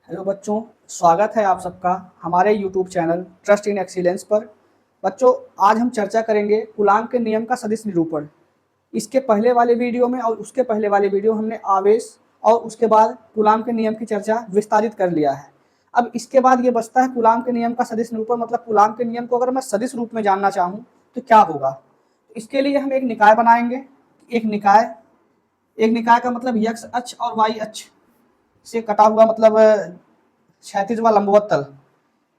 Hello बच्चों, स्वागत है आप सबका हमारे YouTube channel trust in excellence पर। बच्चों, आज हम चर्चा करेंगे कूलाम के नियम का सदिश निरूपण। इसके पहले वाले वीडियो में और उसके पहले वाले वीडियो हमने आवेश और उसके बाद कूलाम के नियम की चर्चा विस्तारित कर लिया है। अब इसके बाद ये बचता है कूलाम के नियम का सदिश निरूपण, मतलब कूलाम के नियम को अगर मैं सदिश रूप में जानना चाहूँ तो क्या होगा। इसके लिए हम एक निकाय बनाएंगे। एक निकाय का मतलब यक्ष अक्ष और वाई अक्ष से कटा हुआ, मतलब क्षैतिज व लंबवत तल।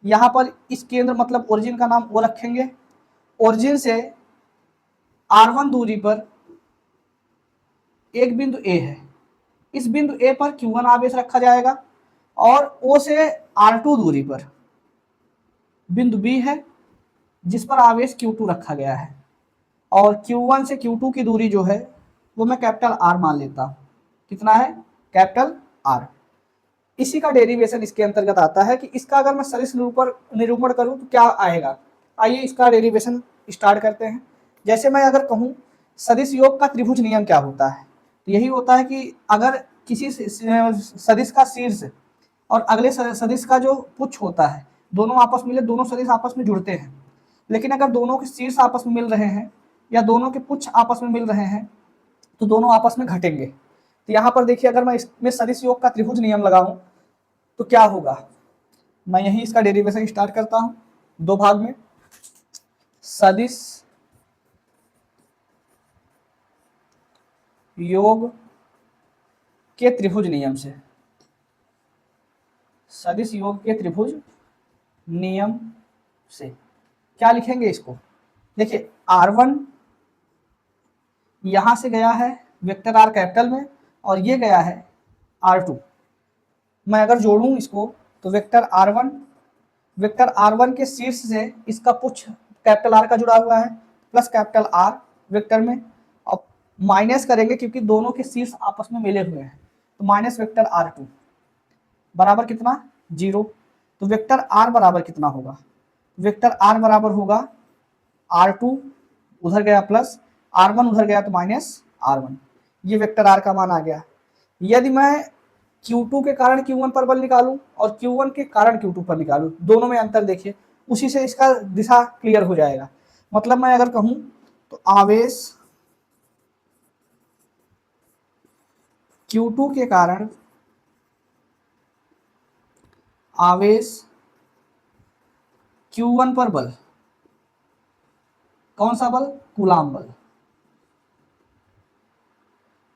यहाँ पर इस केंद्र मतलब ओरिजिन का नाम ओ रखेंगे। ओरिजिन से R1 दूरी पर एक बिंदु ए है। इस बिंदु ए पर Q1 आवेश रखा जाएगा और O से R2 दूरी पर बिंदु B है जिस पर आवेश Q2 रखा गया है। और Q1 से Q2 की दूरी जो है वो मैं कैपिटल R मान लेता हूँ। कितना है? Capital R। इसी का डेरिवेशन इसके अंतर्गत आता है कि इसका अगर मैं सदिश निरूपण करूं तो क्या आएगा। आइए इसका डेरिवेशन स्टार्ट करते हैं। जैसे मैं अगर कहूं सदिश योग का त्रिभुज नियम क्या होता है, तो यही होता है कि अगर किसी सदिश का शीर्ष और अगले सदिश का जो पुच्छ होता है, दोनों आपस में मिले, दोनों सदिश आपस में जुड़ते हैं। लेकिन अगर दोनों के शीर्ष आपस में मिल रहे हैं या दोनों के पुच्छ आपस में मिल रहे हैं तो दोनों आपस में घटेंगे। तो यहाँ पर देखिए, अगर मैं इसमें सदिश योग का त्रिभुज नियम लगाऊं तो क्या होगा। मैं यही इसका डेरिवेशन स्टार्ट करता हूं दो भाग में। सदिश योग के त्रिभुज नियम से, सदिश योग के त्रिभुज नियम से क्या लिखेंगे इसको। देखिए, R1 यहां से गया है वेक्टर R कैपिटल में और ये गया है R2। मैं अगर जोड़ूं इसको तो वेक्टर R1 के शीर्ष से इसका पुच्छ कैपिटल R का जुड़ा हुआ है प्लस कैपिटल R वेक्टर में, और माइनस करेंगे क्योंकि दोनों के शीर्ष आपस में मिले हुए हैं, तो माइनस वेक्टर R2 बराबर कितना? 0। तो वेक्टर R बराबर कितना होगा? वेक्टर R बराबर होगा R2 उधर गया प्लस R1 उधर गया तो माइनस R1। ये वेक्टर R का मान आ गया। यदि मैं Q2 के कारण Q1 पर बल निकालूं और Q1 के कारण Q2 पर निकालूं, दोनों में अंतर देखिए, उसी से इसका दिशा क्लियर हो जाएगा। मतलब मैं अगर कहूं तो आवेश Q2 के कारण आवेश Q1 पर बल, कौन सा बल? कूलाम बल।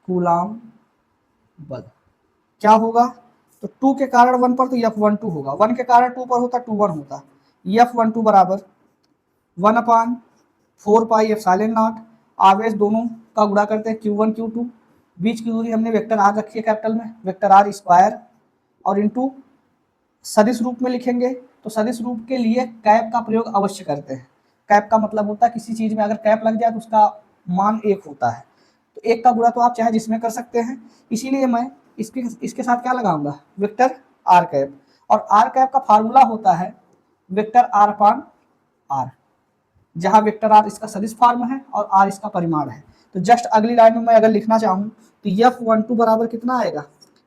कूलाम बल क्या होगा? तो 2 के कारण 1 पर तो F12 होगा, 1 के कारण 2 पर होता 21 होता। F12 बराबर 1/4 पाई एप्सिलॉन नॉट। आवेश दोनों का गुणा करते हैं Q1 Q2, बीच की दूरी हमने वेक्टर R रखी है कैपिटल में, वेक्टर R स्क्वायर, और इनटू सदिश रूप में लिखेंगे तो सदिश रूप के लिए कैप का प्रयोग अवश्य करते हैं। कैप का मतलब होता है किसी चीज में अगर कैप लग जाए तो उसका मान 1 होता है। तो 1 का गुणा तो आप चाहे जिसमें कर सकते हैं, इसीलिए मैं इसके साथ क्या लगाऊंगा? Vector r cap. और आर कैप का फार्मूला होता है वेक्टर आर अपान आर, जहां वेक्टर आर इसका सदिश फॉर्म है और आर इसका परिमाण है। तो जस्ट अगली लाइन में मैं अगर लिखना चाहूँ तो F12 बराबर कितना आएगा?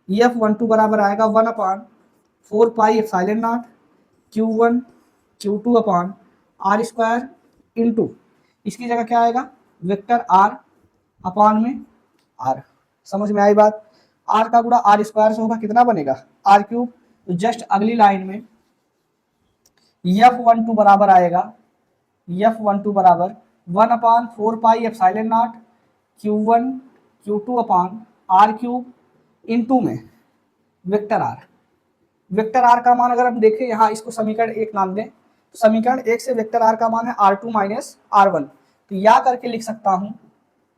F12 बराबर आएगा 1/4 pi epsilon naught Q1 Q2 upon r square into, इसकी जगह क्या आएगा? वेक्टर आर अपान में आर। समझ में आई बात? आर का गुणा आर स्क्वायर से होगा, कितना बनेगा? R cube. तो जस्ट अगली लाइन में F12 बराबर आएगा, F12 बराबर 1/4 pi epsilon naught Q1 Q2 upon r cube into में वेक्टर आर। वेक्टर आर का मान अगर हम देखें, यहाँ इसको समीकरण 1 नाम दें, तो समीकरण 1 से वेक्टर आर का मान है R2 माइनस R1। तो या करके लिख सकता हूँ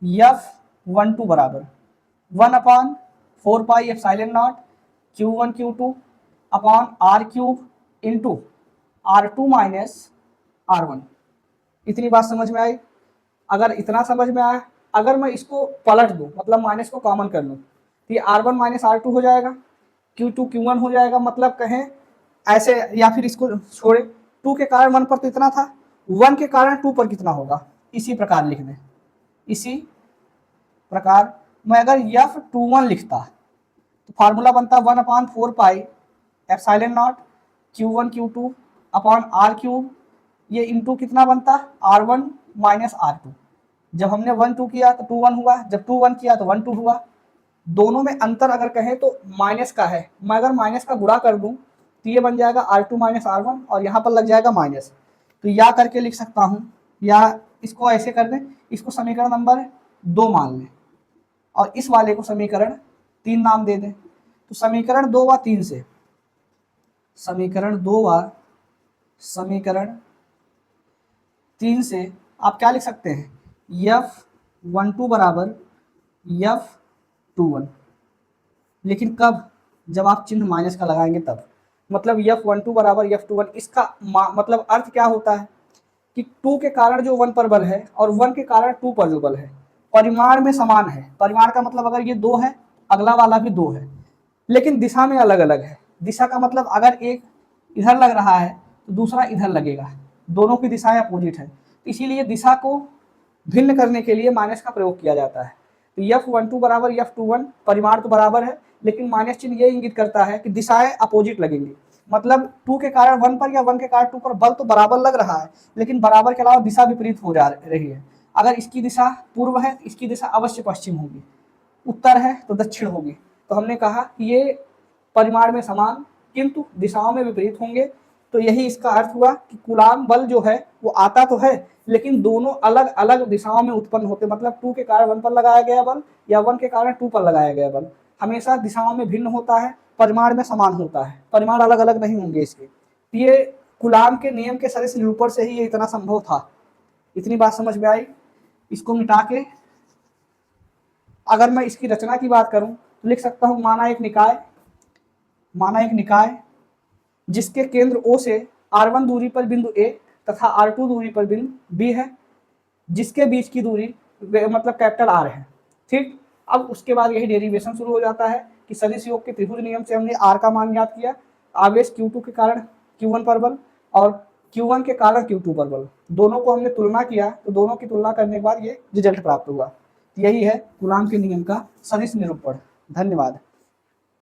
F12 बराबर 1/4 pi epsilon naught Q1 Q2 upon r cube into R2 minus R1। इतनी बात समझ में आई? अगर इतना समझ में आया, अगर मैं इसको पलट दूं, मतलब माइनस को कॉमन कर लूं, तो ये R1 माइनस R2 हो जाएगा, Q2 Q1 हो जाएगा, मतलब कहें ऐसे, या फिर इसको छोड़े, 2 के कारण 1 पर तो इतना था, 1 के कारण 2 पर कितना होगा, इसी प्रकार लिख दें। इसी प्रकार मैं अगर F21 लिखता तो फार्मूला बनता 1/4 pi epsilon naught Q1 Q2 upon R cube, ये इंटू कितना बनता R1 माइनस R2। जब हमने 1 2 किया तो 2 1 हुआ, जब 2 1 किया तो 1 2 हुआ। दोनों में अंतर अगर कहें तो माइनस का है, मैं अगर माइनस का गुणा कर दूं तो ये बन जाएगा R2 माइनस R1 और यहाँ पर लग जाएगा माइनस, तो या करके लिख सकता हूँ, या इसको ऐसे कर दें, इसको समीकरण नंबर 2 मान लें और इस वाले को समीकरण 3 नाम दे दें। तो समीकरण 2 व 3 से, समीकरण 2 व समीकरण 3 से आप क्या लिख सकते हैं, F12 बराबर F21, लेकिन कब, जब आप चिन्ह माइनस का लगाएंगे तब, मतलब F12 बराबर F21। इसका मतलब अर्थ क्या होता है कि 2 के कारण जो 1 पर बल है और 1 के कारण 2 पर जो बल है परिमाण में समान है। परिमाण का मतलब अगर ये 2 है, अगला वाला भी 2 है, लेकिन दिशा में अलग अलग है। दिशा का मतलब अगर एक इधर लग रहा है तो दूसरा इधर लगेगा, दोनों की दिशाएं अपोजिट है, इसीलिए दिशा को भिन्न करने के लिए माइनस का प्रयोग किया जाता है। तो F12 बराबर F21, परिमाण तो बराबर है लेकिन माइनस चिन्ह ये इंगित करता है कि दिशाएं अपोजिट लगेंगी, मतलब 2 के कारण 1 पर या 1 के कारण 2 पर बल तो बराबर लग रहा है, लेकिन बराबर के अलावा दिशा विपरीत हो जा रही है। अगर इसकी दिशा पूर्व है, इसकी दिशा अवश्य पश्चिम होगी, उत्तर है तो दक्षिण होगी। तो हमने कहा कि ये परिमाण में समान किंतु दिशाओं में विपरीत होंगे, तो यही इसका अर्थ हुआ कि कूलाम बल जो है वो आता तो है लेकिन दोनों अलग अलग दिशाओं में उत्पन्न होते, मतलब 2 के कारण 1 पर लगाया गया बल या 1 के कारण 2 पर लगाया गया बल हमेशा दिशाओं में भिन्न होता है, परिमाण में समान होता है, परिमाण अलग अलग नहीं होंगे इसके। ये कूलाम के नियम के सदिश निरूपण से ही ये इतना संभव था। इतनी बात समझ में आई। इसको मिटा के अगर मैं इसकी रचना की बात करूं तो लिख सकता हूं, माना एक निकाय जिसके केंद्र O से R1 दूरी पर बिंदु A तथा R2 दूरी पर बिंदु B है, जिसके बीच की दूरी मतलब कैपिटल R है। ठीक, अब उसके बाद यही डेरिवेशन शुरू हो जाता है कि सदिश योग के त्रिभुज नियम से हमने R का मान ज्ञात किया, आवेश Q2 के कारण Q1 पर बल और Q1 के कारण Q2 पर बल, दोनों को हमने तुलना किया तो दोनों की तुलना करने के बाद ये रिजल्ट प्राप्त हुआ। यही है कूलाम के नियम का सदिश निरूपण। धन्यवाद।